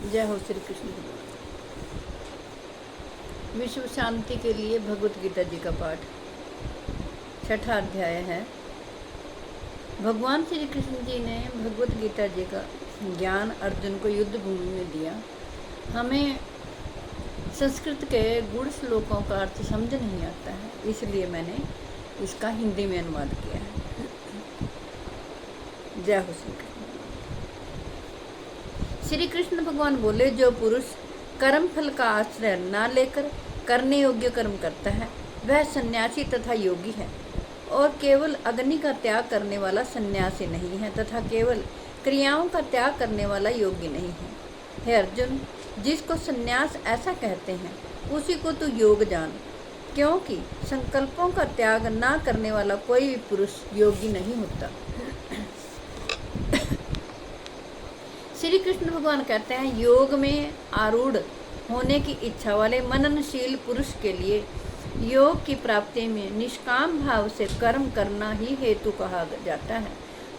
जय हो श्री कृष्ण भगवान। विश्व शांति के लिए भगवत गीता जी का पाठ, छठा अध्याय है। भगवान श्री कृष्ण जी ने भगवत गीता जी का ज्ञान अर्जुन को युद्ध भूमि में दिया। हमें संस्कृत के गुण श्लोकों का अर्थ समझ नहीं आता है, इसलिए मैंने इसका हिंदी में अनुवाद किया है। जय हो श्री कृष्ण। श्री कृष्ण भगवान बोले, जो पुरुष कर्म फल का आश्रय न लेकर करने योग्य कर्म करता है वह सन्यासी तथा योगी है, और केवल अग्नि का त्याग करने वाला सन्यासी नहीं है तथा केवल क्रियाओं का त्याग करने वाला योगी नहीं है। हे अर्जुन, जिसको सन्यास ऐसा कहते हैं उसी को तू योग जान, क्योंकि संकल्पों का त्याग ना करने वाला कोई भी पुरुष योगी नहीं होता। श्री कृष्ण भगवान कहते हैं, योग में आरूढ़ होने की इच्छा वाले मननशील पुरुष के लिए योग की प्राप्ति में निष्काम भाव से कर्म करना ही हेतु कहा जाता है,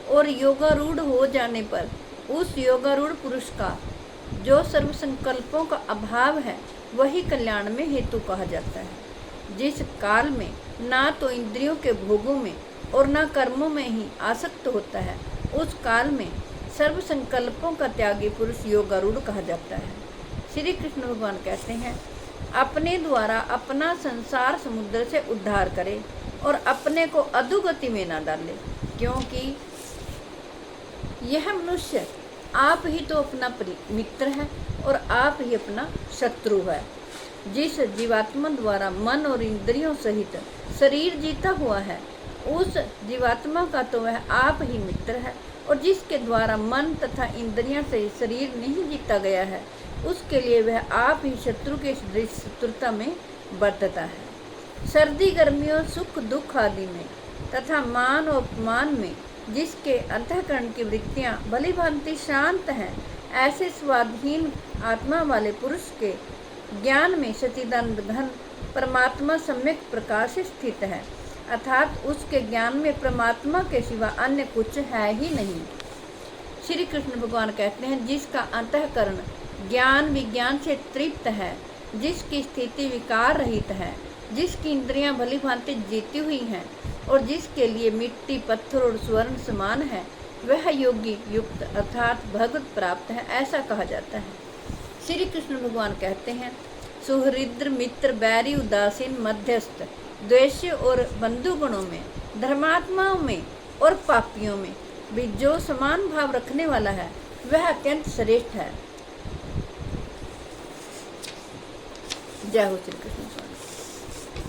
और योगारूढ़ हो जाने पर उस योगारूढ़ पुरुष का जो सर्व संकल्पों का अभाव है वही कल्याण में हेतु कहा जाता है। जिस काल में ना तो इंद्रियों के भोगों में और ना कर्मों में ही आसक्त होता है, उस काल में सर्व संकल्पों का त्यागी पुरुष योगारूढ़ कहा जाता है। श्री कृष्ण भगवान कहते हैं, अपने द्वारा अपना संसार समुद्र से उद्धार करे और अपने को अधोगति में न डाले, क्योंकि यह मनुष्य आप ही तो अपना मित्र है और आप ही अपना शत्रु है। जिस जीवात्मा द्वारा मन और इंद्रियों सहित शरीर जीता हुआ है, उस जीवात्मा का तो वह आप ही मित्र है, और जिसके द्वारा मन तथा इंद्रियां से शरीर नहीं जीता गया है, उसके लिए वह आप ही शत्रु के सदृश शत्रुता में बरतता है। सर्दी गर्मियों सुख दुख आदि में तथा मान और अपमान में जिसके अंतःकरण की वृत्तियां भली भांति शांत हैं, ऐसे स्वाधीन आत्मा वाले पुरुष के ज्ञान में सच्चिदानंद घन परमात्मा सम्यक प्रकाश स्थित है, अर्थात उसके ज्ञान में परमात्मा के सिवा अन्य कुछ है ही नहीं। श्री कृष्ण भगवान कहते हैं, जिसका अंतःकरण ज्ञान विज्ञान से तृप्त है, जिसकी स्थिति विकार रहित है, जिसकी इंद्रियां भली भांति जीती हुई हैं और जिसके लिए मिट्टी पत्थर और स्वर्ण समान है, वह योगी युक्त अर्थात भगवत प्राप्त है, ऐसा कहा जाता है। श्री कृष्ण भगवान कहते हैं, सुहृद मित्र बैरी उदासीन मध्यस्थ द्वेष्य और बंधु गुणों में धर्मात्माओं में और पापियों में भी जो समान भाव रखने वाला है वह अत्यंत श्रेष्ठ है। जय हो श्री कृष्ण।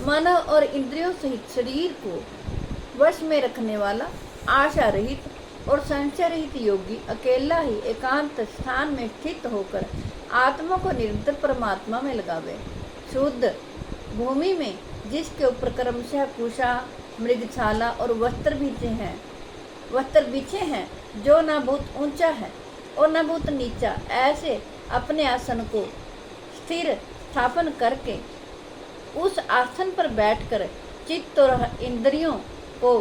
मन और इंद्रियों सहित शरीर को वश में रखने वाला आशा रहित और संशय रहित योगी अकेला ही एकांत स्थान में स्थित होकर आत्मा को निरंतर परमात्मा में लगावे। शुद्ध भूमि में जिसके ऊपर क्रमशः कुशा मृगशाला और वस्त्र बिछे हैं, जो न बहुत ऊंचा है और न बहुत नीचा, ऐसे अपने आसन को स्थिर स्थापन करके उस आसन पर बैठकर चित्त और इंद्रियों को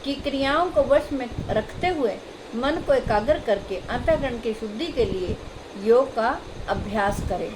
की क्रियाओं को वश में रखते हुए मन को एकाग्र करके अंतःकरण की शुद्धि के लिए योग का अभ्यास करें।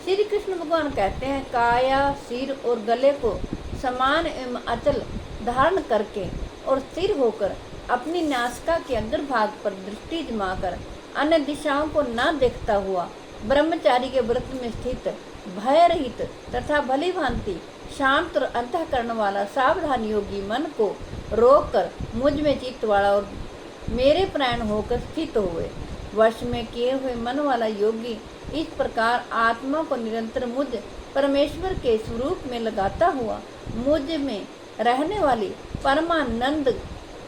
श्री कृष्ण भगवान कहते हैं, काया सिर और गले को समान एवं अचल धारण करके और स्थिर होकर अपनी नासिका के अग्रभाग पर दृष्टि जमाकर अन्य दिशाओं को न देखता हुआ ब्रह्मचारी के व्रत में स्थित भय रहित तथा भली भांति शांत और अंतःकरण वाला सावधान योगी मन को रोक कर मुझ में चित्त वाला और मेरे प्राण होकर स्थित हुए वश में किए हुए मन वाला योगी इस प्रकार आत्मा को निरंतर मुझ परमेश्वर के स्वरूप में लगाता हुआ मुझ में रहने वाली परमानंद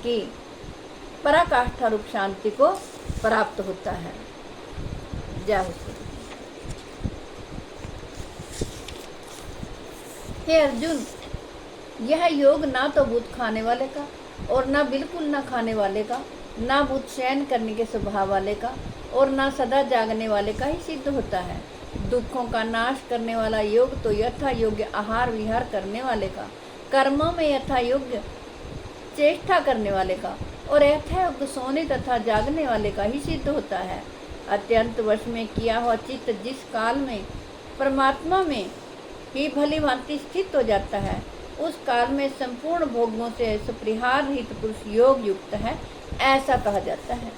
की पराकाष्ठा रूप शांति को प्राप्त होता है। जय हो। हे अर्जुन, यह योग ना तो भूत खाने वाले का और ना बिल्कुल ना खाने वाले का, ना भूत शयन करने के स्वभाव वाले का और ना सदा जागने वाले का ही सिद्ध होता है। दुखों का नाश करने वाला योग तो यथा योग्य आहार विहार करने वाले का, कर्मों में यथा योग्य चेष्टा करने वाले का और यथा योग्य सोने तथा जागने वाले का ही सिद्ध होता है। अत्यंत वश में किया हुआ चित्त जिस काल में परमात्मा में ही भली भांति स्थित हो जाता है, उस काल में संपूर्ण भोगों से सुपरिहार रहित पुरुष योग युक्त है, ऐसा कहा जाता है।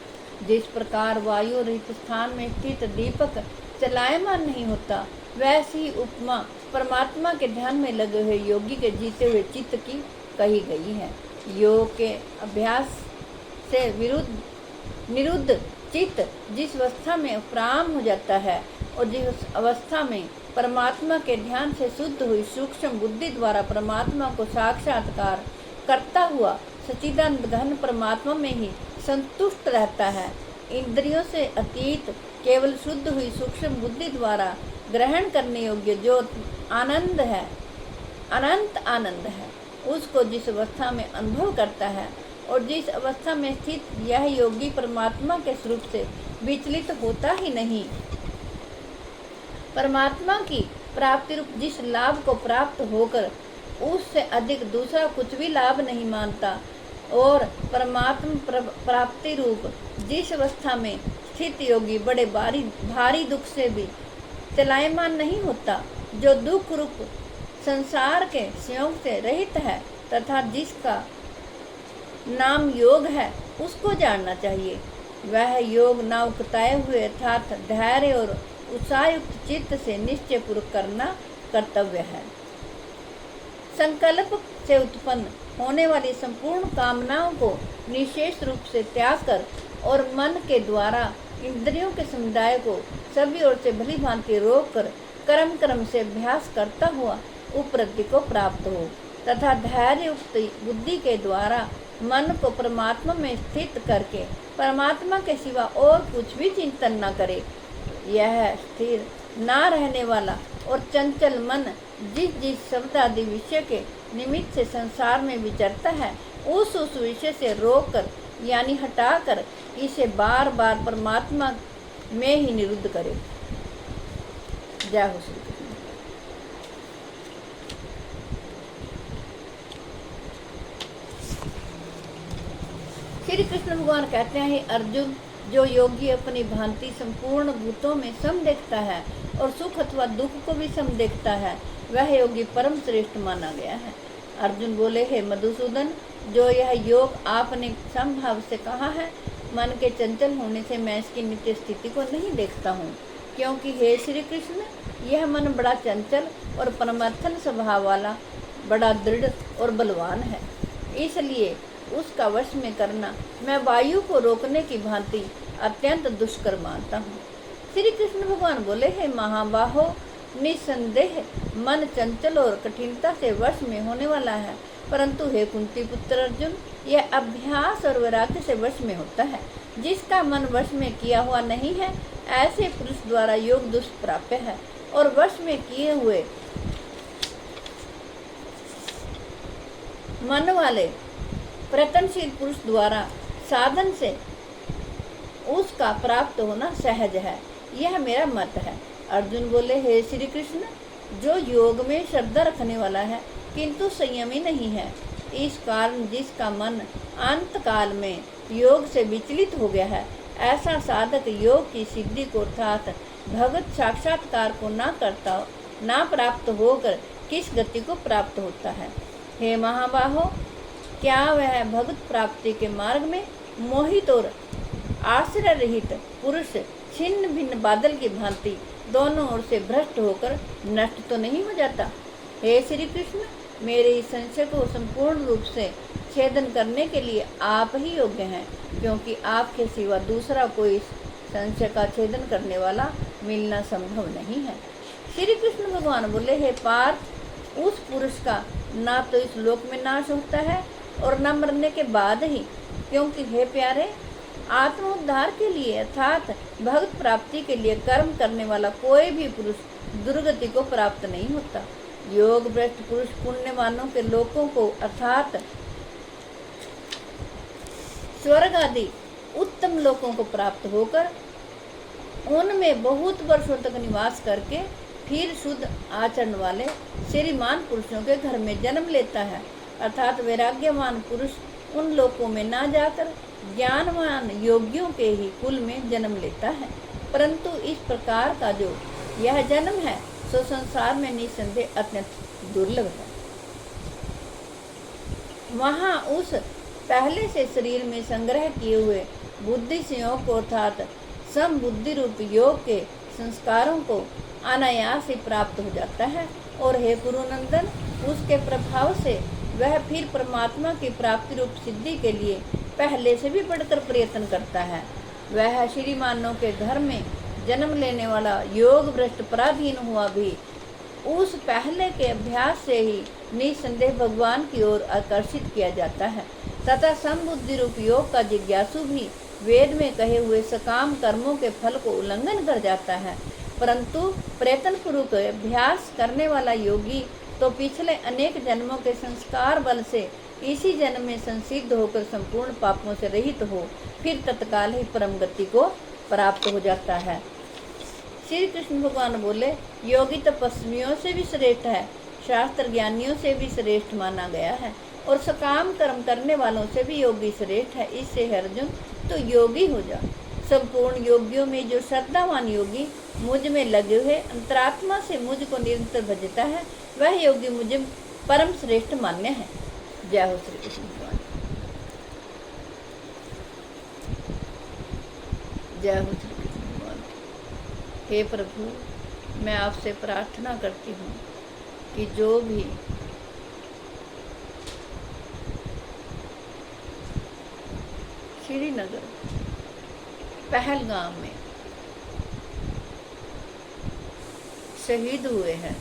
जिस प्रकार वायु रहित स्थान में स्थित दीपक चलायमान नहीं होता, वैसी ही उपमा परमात्मा के ध्यान में लगे हुए योगी के जीते हुए चित्त की कही गई है। योग के अभ्यास से निरुद्ध चित्त जिस अवस्था में उपराम हो जाता है और जिस अवस्था में परमात्मा के ध्यान से शुद्ध हुई सूक्ष्म बुद्धि द्वारा परमात्मा को साक्षात्कार करता हुआ सच्चिदानंद घन परमात्मा में ही संतुष्ट रहता है, इंद्रियों से अतीत केवल शुद्ध हुई सूक्ष्म बुद्धि द्वारा ग्रहण करने योग्य जो आनंद है, अनंत आनंद है, उसको जिस अवस्था में अनुभव करता है और जिस अवस्था में स्थित यह योगी परमात्मा के स्वरूप से विचलित होता ही नहीं, परमात्मा की प्राप्ति रूप जिस लाभ को प्राप्त होकर उससे अधिक दूसरा कुछ भी लाभ नहीं मानता और परमात्मा प्राप्ति रूप जिस अवस्था में स्थित योगी बड़े भारी दुख से भी चलायमान नहीं होता, जो दुख रूप संसार के संयोग से रहित है तथा जिसका नाम योग है, उसको जानना चाहिए। वह योग न उकताए हुए अर्थात धैर्य और उत्साहयुक्त चित्त से निश्चय पूर्वक करना कर्तव्य है। संकल्प से उत्पन्न होने वाली संपूर्ण कामनाओं को निशेष रूप से त्याग कर और मन के द्वारा इंद्रियों के समुदाय को सभी ओर से भली भांति रोक कर कर्म से अभ्यास करता हुआ उपलब्धि को प्राप्त हो तथा धैर्य युक्त बुद्धि के द्वारा मन को परमात्मा में स्थित करके परमात्मा के सिवा और कुछ भी चिंतन न करे। यह स्थिर ना रहने वाला और चंचल मन जिस शब्द आदि विषय के निमित्त से संसार में विचरता है, उस विषय से रोक कर यानी हटाकर इसे बार बार परमात्मा में ही निरुद्ध करे। जय हो श्री कृष्ण। श्री कृष्ण भगवान कहते हैं, अर्जुन, जो योगी अपनी भांति संपूर्ण भूतों में सम देखता है और सुख अथवा दुख को भी सम देखता है, वह योगी परम श्रेष्ठ माना गया है। अर्जुन बोले, हे मधुसूदन, जो यह योग आपने समभाव से कहा है, मन के चंचल होने से मैं इसकी नित्य स्थिति को नहीं देखता हूँ, क्योंकि हे श्री कृष्ण, यह मन बड़ा चंचल और परमार्थन स्वभाव वाला, बड़ा दृढ़ और बलवान है, इसलिए उसका वश में करना मैं वायु को रोकने की भांति अत्यंत दुष्कर मानता हूँ। श्री कृष्ण भगवान बोले, हे महाबाहो, निसंदेह मन चंचल और कठिनता से वश में होने वाला है, परंतु हे कुंती पुत्र अर्जुन, यह अभ्यास और वैराग्य से वश में होता है। जिसका मन वश में किया हुआ नहीं है, ऐसे पुरुष द्वारा योग दुष्प्राप्य है और वश में किए हुए मन वाले प्रयत्नशील पुरुष द्वारा साधन से उसका प्राप्त होना सहज है, यह मेरा मत है। अर्जुन बोले, हे श्री कृष्ण, जो योग में श्रद्धा रखने वाला है किंतु संयमी नहीं है, इस कारण जिसका मन अंत काल में योग से विचलित हो गया है, ऐसा साधक योग की सिद्धि को अर्थात भगवत साक्षात्कार को ना प्राप्त होकर किस गति को प्राप्त होता है। हे महाबाहो, क्या वह भगवत प्राप्ति के मार्ग में मोहित और आश्रय रहित पुरुष छिन्न भिन्न बादल की भांति दोनों ओर से भ्रष्ट होकर नष्ट तो नहीं हो जाता? हे श्री कृष्ण, मेरे इस संशय को संपूर्ण रूप से छेदन करने के लिए आप ही योग्य हैं, क्योंकि आपके सिवा दूसरा कोई संशय का छेदन करने वाला मिलना संभव नहीं है। श्री कृष्ण भगवान बोले, हे पार्थ, उस पुरुष का ना तो इस लोक में नाश होता है और न मरने के बाद ही, क्योंकि हे प्यारे, आत्मोद्धार के लिए अर्थात भगवत प्राप्ति के लिए कर्म करने वाला कोई भी पुरुष दुर्गति को प्राप्त नहीं होता। योग भ्रष्ट पुरुष पुण्यवानों के लोकों को अर्थात स्वर्ग आदि उत्तम लोकों को प्राप्त होकर उनमें बहुत वर्षों तक निवास करके फिर शुद्ध आचरण वाले श्रीमान पुरुषों के घर में जन्म लेता है, अर्थात वैराग्यवान पुरुष उन लोकों में ना जाकर ज्ञानवान योगियों के ही कुल में जन्म लेता है। परंतु इस प्रकार का जो यह जन्म है सो संसार में निसंदेह अत्यंत दुर्लभ है। वहाँ उस पहले से शरीर में संग्रह किए हुए बुद्धि संयोग को अर्थात समबुद्धि रूप योग के संस्कारों को अनायास ही प्राप्त हो जाता है। और हे गुरुनंदन, उसके प्रभाव से वह फिर परमात्मा की प्राप्ति रूप सिद्धि के लिए पहले से भी बढ़कर प्रयत्न करता है। वह श्रीमानों के घर में जन्म लेने वाला योग भ्रष्ट पराधीन हुआ भी उस पहले के अभ्यास से ही निसंदेह भगवान की ओर आकर्षित किया जाता है तथा समबुद्धि रूप योग का जिज्ञासु भी वेद में कहे हुए सकाम कर्मों के फल को उल्लंघन कर जाता है। परंतु प्रयत्न पूर्वक अभ्यास करने वाला योगी तो पिछले अनेक जन्मों के संस्कार बल से इसी जन्म में संसिद्ध होकर संपूर्ण पापों से रहित हो फिर तत्काल ही परम गति को प्राप्त हो जाता है। श्री कृष्ण भगवान बोले, योगी तपस्वियों से भी श्रेष्ठ है, शास्त्र ज्ञानियों से भी श्रेष्ठ माना गया है और सकाम कर्म करने वालों से भी योगी श्रेष्ठ है। इससे है अर्जुन, तो योगी हो जा। संपूर्ण योगियों में जो श्रद्धावान योगी मुझ में लगे हुए अंतरात्मा से मुझको निरंतर भजता है वह योगी मुझे परम श्रेष्ठ मान्य है। जय हो श्री कृष्ण भगवान, जय हो श्री कृष्ण भगवान। हे प्रभु, मैं आपसे प्रार्थना करती हूँ कि जो भी श्रीनगर पहलगाम में शहीद हुए हैं,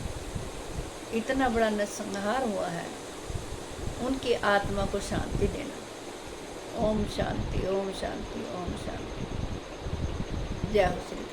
इतना बड़ा नरसंहार हुआ है, उनकी आत्मा को शांति देना। ओम शांति, ओम शांति, ओम शांति। जय हो श्री